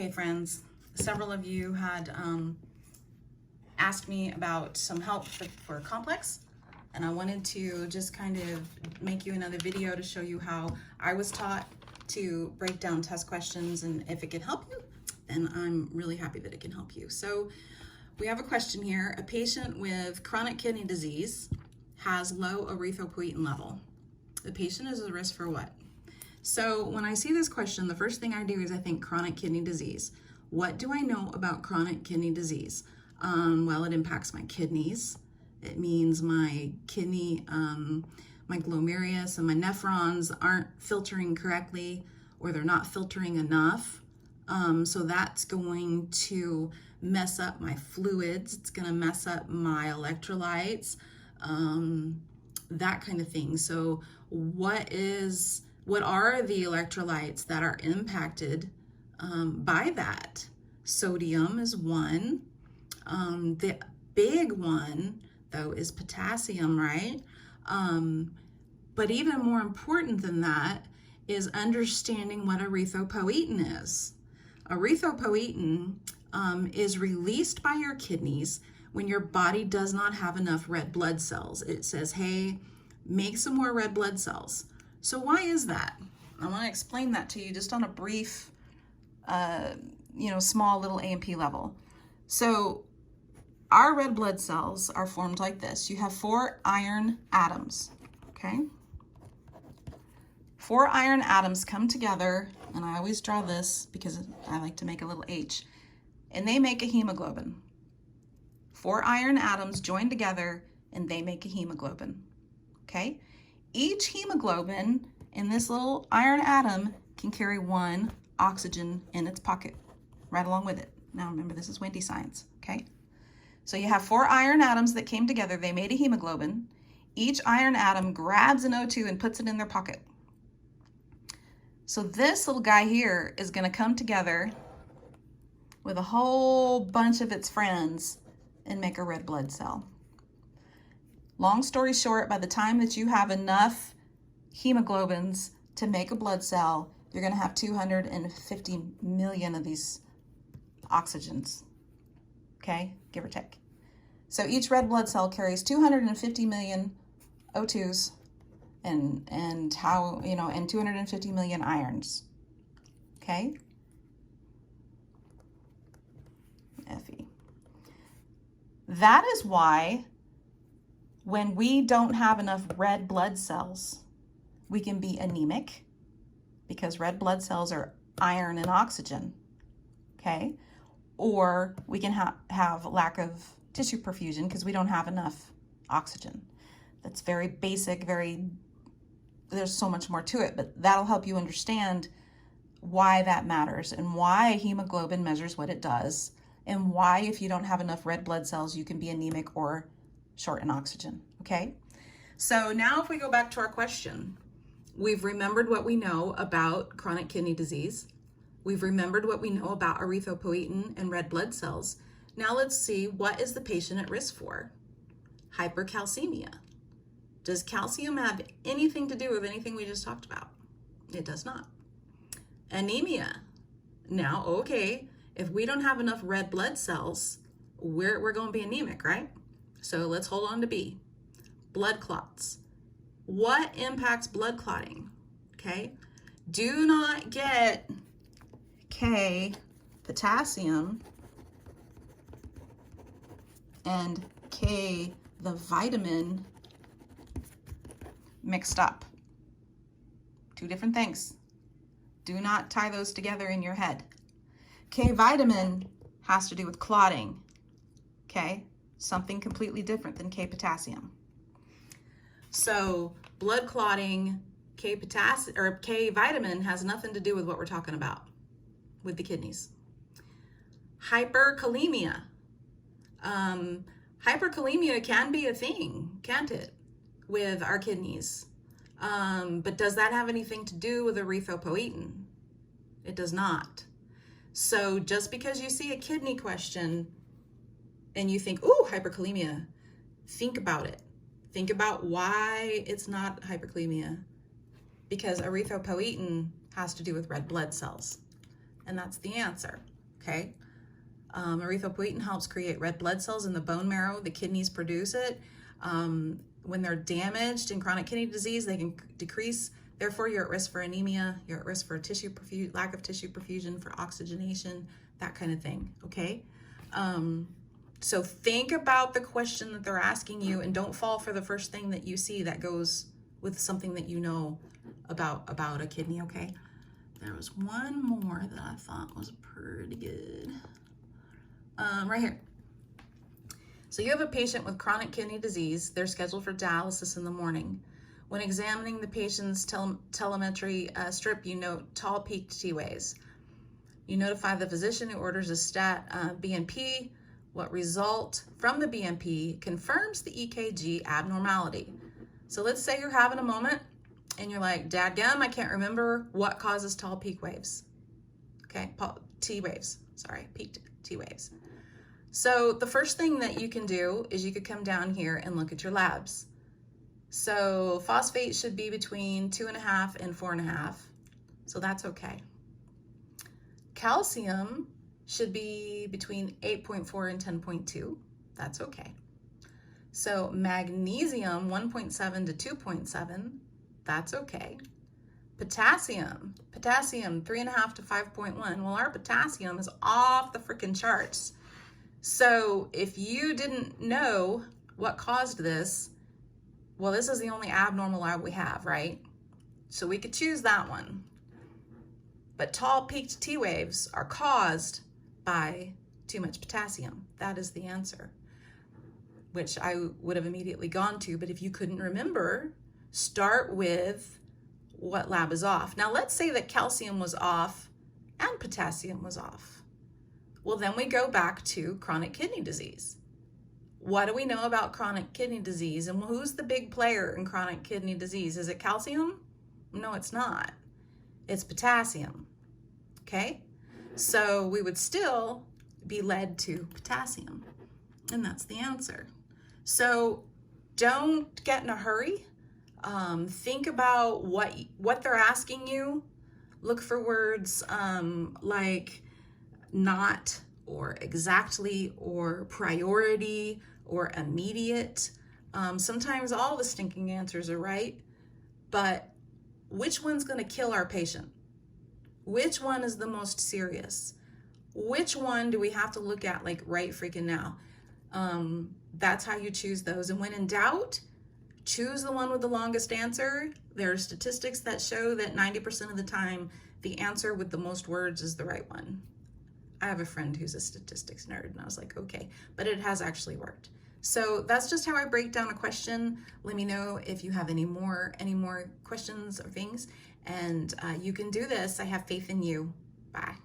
Hey friends, several of you had asked me about some help for complex, and I wanted to just kind of make you another video to show you how I was taught to break down test questions, and if it can help you, then I'm really happy that it can help you. So we have a question here. A patient with chronic kidney disease has low erythropoietin level. The patient is at risk for what? So when I see this question, the first thing I do is I think chronic kidney disease. What do I know about chronic kidney disease? Well, it impacts my kidneys. It means my kidney, my glomerulus and my nephrons aren't filtering correctly, or they're not filtering enough. So that's going to mess up my fluids. It's going to mess up my electrolytes, that kind of thing. So what are the electrolytes that are impacted by that? Sodium is one. The big one, though, is potassium, right? But even more important than that is understanding what erythropoietin is. Erythropoietin is released by your kidneys when your body does not have enough red blood cells. It says, hey, make some more red blood cells. So why is that? I want to explain that to you just on a brief, small little A&P level. So our red blood cells are formed like this. You have 4 iron atoms, okay? 4 iron atoms come together, and I always draw this because I like to make a little H, and they make a hemoglobin. 4 iron atoms join together, and they make a hemoglobin, okay? Each hemoglobin in this little iron atom can carry 1 oxygen in its pocket, right along with it. Now remember, this is Wendy science, okay? So you have 4 iron atoms that came together, they made a hemoglobin. Each iron atom grabs an O2 and puts it in their pocket. So this little guy here is gonna come together with a whole bunch of its friends and make a red blood cell. Long story short, by the time that you have enough hemoglobins to make a blood cell, you're going to have 250 million of these oxygens, okay, give or take. So each red blood cell carries 250 million O2s and 250 million irons, okay? Fe. That is why when we don't have enough red blood cells, we can be anemic, because red blood cells are iron and oxygen, okay? Or we can have lack of tissue perfusion because we don't have enough oxygen. That's very basic, there's so much more to it, but that'll help you understand why that matters and why hemoglobin measures what it does, and why if you don't have enough red blood cells, you can be anemic or short in oxygen, okay? So now if we go back to our question, we've remembered what we know about chronic kidney disease. We've remembered what we know about erythropoietin and red blood cells. Now let's see, what is the patient at risk for? Hypercalcemia. Does calcium have anything to do with anything we just talked about? It does not. Anemia. Now, okay, if we don't have enough red blood cells, we're going to be anemic, right? So let's hold on to B. Blood clots. What impacts blood clotting? Okay. Do not get K, potassium, and K, the vitamin, mixed up. 2 different things. Do not tie those together in your head. K vitamin has to do with clotting. Okay. Something completely different than K potassium. So blood clotting, K potassium or K vitamin has nothing to do with what we're talking about with the kidneys. Hyperkalemia. Hyperkalemia can be a thing, can't it, with our kidneys? But does that have anything to do with erythropoietin? It does not. So just because you see a kidney question and you think, ooh, hyperkalemia, think about it. Think about why it's not hyperkalemia. Because erythropoietin has to do with red blood cells. And that's the answer. okay? Erythropoietin helps create red blood cells in the bone marrow. The kidneys produce it. When they're damaged in chronic kidney disease, they can decrease. Therefore, you're at risk for anemia. You're at risk for lack of tissue perfusion, for oxygenation, that kind of thing, okay? So think about the question that they're asking you, and don't fall for the first thing that you see that goes with something that you know about a kidney, okay? There was one more that I thought was pretty good. Right here. So you have a patient with chronic kidney disease. They're scheduled for dialysis in the morning. When examining the patient's telemetry strip, you note tall peaked T-waves. You notify the physician who orders a stat BNP. What result from the BNP confirms the EKG abnormality. So let's say you're having a moment and you're like, dadgum, I can't remember what causes tall peak waves. Okay, T-waves, sorry, peaked T-waves. So the first thing that you can do is you could come down here and look at your labs. So phosphate should be between 2.5 and 4.5, so that's okay. Calcium should be between 8.4 and 10.2, that's okay. So magnesium, 1.7 to 2.7, that's okay. Potassium, 3.5 to 5.1. Well, our potassium is off the freaking charts. So if you didn't know what caused this, well, this is the only abnormal lab we have, right? So we could choose that one. But tall peaked T waves are caused by too much potassium. That is the answer, which I would have immediately gone to. But if you couldn't remember, start with what lab is off. Now let's say that calcium was off and potassium was off. Well, then we go back to chronic kidney disease. What do we know about chronic kidney disease? And who's the big player in chronic kidney disease? Is it calcium? No, it's not. It's potassium, okay? So we would still be led to potassium, and that's the answer. So don't get in a hurry. Think about what they're asking you. Look for words like not, or exactly, or priority, or immediate. Sometimes all the stinking answers are right, but which one's gonna kill our patient? Which one is the most serious? Which one do we have to look at like right freaking now? That's how you choose those. And when in doubt, choose the one with the longest answer. There are statistics that show that 90% of the time, the answer with the most words is the right one. I have a friend who's a statistics nerd, and I was like, okay, but it has actually worked. So that's just how I break down a question. Let me know if you have any more questions or things, and you can do this. I have faith in you. Bye.